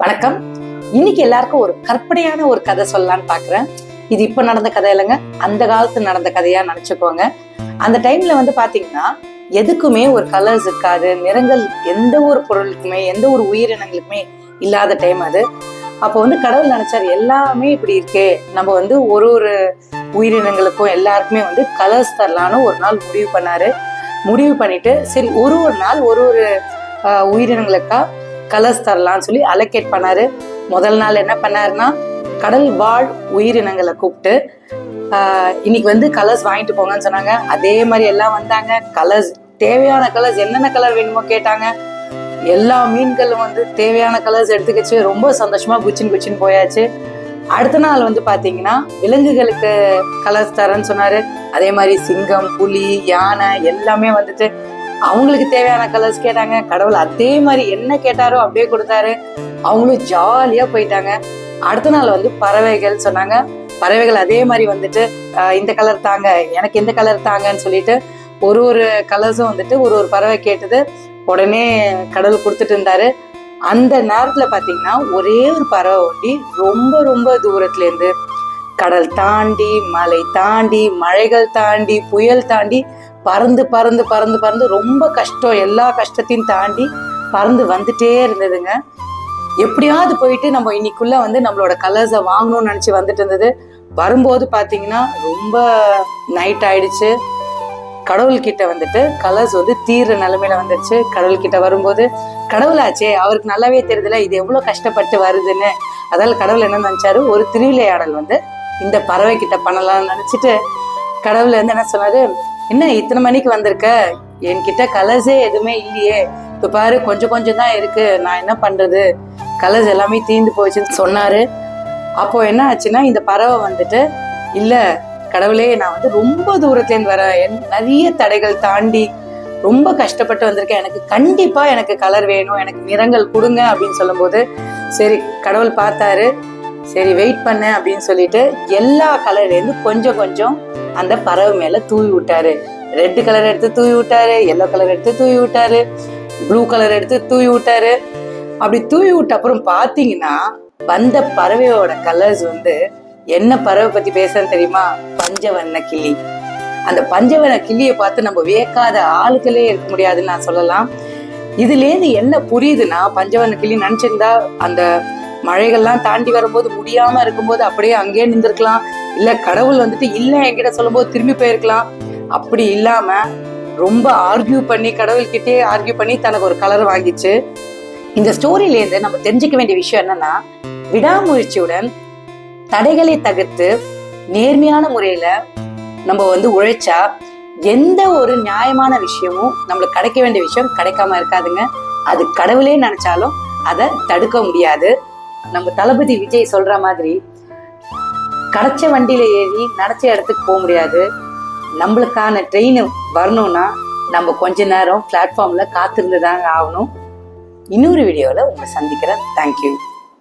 வணக்கம். இன்னைக்கு எல்லாருக்கும் ஒரு கற்பனையான ஒரு கதை சொல்லலான்னு பாக்குறேன். இது இப்ப நடந்த கதை இல்லைங்க, அந்த காலத்து நடந்த கதையா நினைச்சுக்கோங்க. அந்த டைம்ல பாத்தீங்கன்னா எதுக்குமே ஒரு கலர்ஸ் இருக்காது, நிறங்கள் எந்த ஒரு பொருளுக்குமே எந்த ஒரு உயிரினங்களுக்குமே இல்லாத டைம் அது. அப்போ கடவுள் நினைச்சாரு எல்லாமே இப்படி இருக்கே, நம்ம ஒரு ஒரு உயிரினங்களுக்கும் எல்லாருக்குமே கலர்ஸ் தரலான்னு ஒரு நாள் முடிவு பண்ணாரு. முடிவு பண்ணிட்டு சரி ஒரு ஒரு நாள் ஒரு ஒரு உயிரினங்களுக்கா கலர்ஸ் தரலான்னு சொல்லி அலோகேட் பண்ணாரு. முதல் நாள் என்ன பண்ணாருன்னா, கடல் வாழ் உயிரினங்களை கூப்பிட்டு இன்னைக்கு கலர்ஸ் வாங்கிட்டு போங்கன்னு சொன்னாங்க. அதே மாதிரி எல்லாம் வந்தாங்க. கலர்ஸ் தேவையான கலர்ஸ் என்னென்ன கலர் வேணுமோ கேட்டாங்க. எல்லா மீன்களும் தேவையான கலர்ஸ் எடுத்துக்கிச்சு. ரொம்ப சந்தோஷமா குச்சின்னு போயாச்சு. அடுத்த நாள் பாத்தீங்கன்னா விலங்குகளுக்கு கலர்ஸ் தரேன்னு சொன்னாரு. அதே மாதிரி சிங்கம், புலி, யானை எல்லாமே அவங்களுக்கு தேவையான கலர்ஸ் கேட்டாங்க. கடவுள் அதே மாதிரி என்ன கேட்டாரோ அப்படியே கொடுத்தாரு. அவங்களும் ஜாலியா போயிட்டாங்க. அடுத்த நாள் பறவைகள் சொன்னாங்க. பறவைகள் அதே மாதிரி இந்த கலர் தாங்க, எனக்கு எந்த கலர் தாங்கன்னு சொல்லிட்டு ஒரு ஒரு கலர்ஸும் ஒரு ஒரு பறவை கேட்டது. உடனே கடவுள் கொடுத்துட்டு இருந்தாரு. அந்த நேரத்துல பாத்தீங்கன்னா ஒரே ஒரு பறவை ரொம்ப ரொம்ப தூரத்துல இருந்து கடல் தாண்டி, மலை தாண்டி, மழைகள் தாண்டி, புயல் தாண்டி பறந்து பறந்து பறந்து பறந்து ரொம்ப கஷ்டம், எல்லா கஷ்டத்தையும் தாண்டி பறந்து வந்துட்டே இருந்ததுங்க. எப்படியாவது போயிட்டு நம்ம இன்னைக்குள்ள நம்மளோட கலர்ஸை வாங்கணும்னு நினைச்சு வந்துட்டு இருந்தது. வரும்போது பாத்தீங்கன்னா ரொம்ப நைட் ஆயிடுச்சு. கடவுள்கிட்ட கலர்ஸ் தீர்ற நிலைமையில வந்துருச்சு. கடவுள்கிட்ட வரும்போது கடவுளாச்சே, அவருக்கு நல்லாவே தெரியுதுல இது எவ்வளவு கஷ்டப்பட்டு வருதுன்னு. அதால கடவுள் என்ன நினைச்சாரு, ஒரு திருவிளையாடல் இந்த பறவை கிட்ட பண்ணலாம்னு நினைச்சிட்டு கடவுள் என்ன சொன்னாரு, என்ன இத்தனை மணிக்கு வந்திருக்க, என்கிட்ட கலர்ஸே எதுவுமே இல்லையே, இப்ப பாரு கொஞ்சம் கொஞ்சம் தான் இருக்கு, நான் என்ன பண்றது, கலர்ஸ் எல்லாமே தீர்ந்து போச்சுன்னு சொன்னாரு. அப்போ என்ன ஆச்சுன்னா இந்த பறவை இல்ல கடவுளே, நான் ரொம்ப தூரத்துலேருந்து வரேன், நிறைய தடைகள் தாண்டி ரொம்ப கஷ்டப்பட்டு வந்திருக்கேன், எனக்கு கண்டிப்பா எனக்கு கலர் வேணும், எனக்கு நிறங்கள் கொடுங்க அப்படின்னு சொல்லும் போது சரி கடவுள் பார்த்தாரு. சரி வெயிட் பண்ண அப்படின்னு சொல்லிட்டு எல்லா கலர்லேருந்து கொஞ்சம் கொஞ்சம் அந்த பறவை மேல தூவி விட்டாரு. ரெட் கலர் எடுத்து தூவி விட்டாரு, எல்லோ கலர் எடுத்து தூவி விட்டாரு, ப்ளூ கலர் எடுத்து தூவி விட்டாரு. அப்படி தூவி விட்ட அப்புறம் பாத்தீங்கன்னா வந்த பறவையோட கலர்ஸ் என்ன பறவை பத்தி பேசுறேன்னு தெரியுமா, பஞ்சவர்ண கிளி. அந்த பஞ்சவர்ண கிளியை பார்த்து நம்ம வியக்காத ஆளுகளே இருக்க முடியாதுன்னு நான் சொல்லலாம். இதுல இருந்து என்ன புரியுதுன்னா, பஞ்சவர்ண கிளி நினைச்சிருந்தா அந்த மழைகள்லாம் தாண்டி வரும்போது முடியாம இருக்கும்போது அப்படியே அங்கேயே நின்றுருக்கலாம். இல்ல கடவுள் இல்ல என்கிட்ட சொல்லும் போது திரும்பி போயிருக்கலாம். அப்படி இல்லாம ரொம்ப ஆர்கியூ பண்ணி கடவுள்கிட்டே ஆர்கியூ பண்ணி தனக்கு ஒரு கலர் வாங்கிச்சு. இந்த ஸ்டோரியில இருந்து நம்ம தெரிஞ்சுக்க வேண்டிய விஷயம் என்னன்னா, விடாமுயற்சியுடன் தடைகளை தவிர்த்து நேர்மையான முறையில நம்ம உழைச்சா எந்த ஒரு நியாயமான விஷயமும் நம்மளுக்கு கிடைக்க வேண்டிய விஷயம் கிடைக்காம இருக்காதுங்க. அது கடவுளே நினைச்சாலும் அதை தடுக்க முடியாது. நம்ம தளபதி விஜய் சொல்ற மாதிரி கிடைச்ச வண்டியில ஏறி நடச்ச இடத்துக்கு போக முடியாது. நம்மளுக்கான ட்ரெயின் வரணும்னா நம்ம கொஞ்ச நேரம் பிளாட்ஃபார்ம்ல காத்திருந்துதாங்க ஆகணும். இன்னொரு வீடியோல உங்களை சந்திக்கிறேன். தேங்க்யூ.